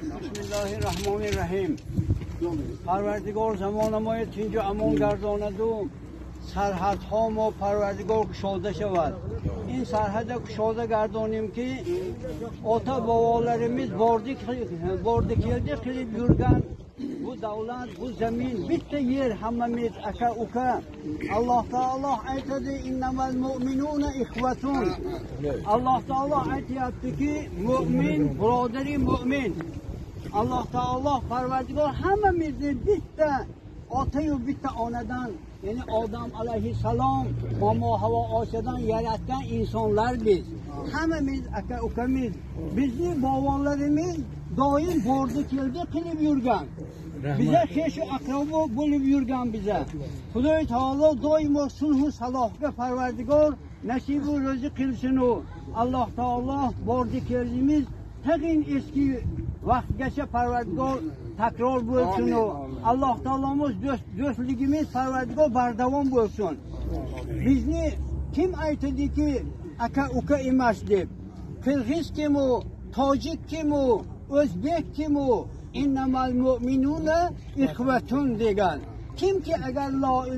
Bismillahirrahmanirrahim. Parvardigor zamona ما tinju amon gardonadu سرحدها ما پروردگار گشاده شود. این سرحد گشاده گردانیم که ata babalarımız bordu geldi kılıp yürgen bu devlet bu zemin bitti yer hamamiz aka uka Allah Teala ayetede innemel mu'minune ihvetun Allah Teala ayet ki mümin biraderi mümin Allah Teala Parvardigor hamamizni bitti atayı bitti anadan yani Adam aleyhisselam mama hava aşadan yaratgan insanlar biz. Hamamiz aka ukamiz. Bizni babalarımız doim bordu keldi qilib yurgan. Bize keşi akrabo bo'lib yurgan bize. Xudoy Taolo doimo sulhu salohga Parvardigor nasib va ro'zi qilsin u. Alloh taolo bordi keldimiz tag'in eski vaqtgacha Parvardigor takror bo'lsin u. Alloh taolomiz do'stligimiz Parvardigor bardavom bo'lsin. Bizni kim aytadiki aka uka emas deb? Qirg'iz kim u? Tojik kim u? O'zbek kim u? İnnemal mu'minune ihvetun degan. Kim ki eğer la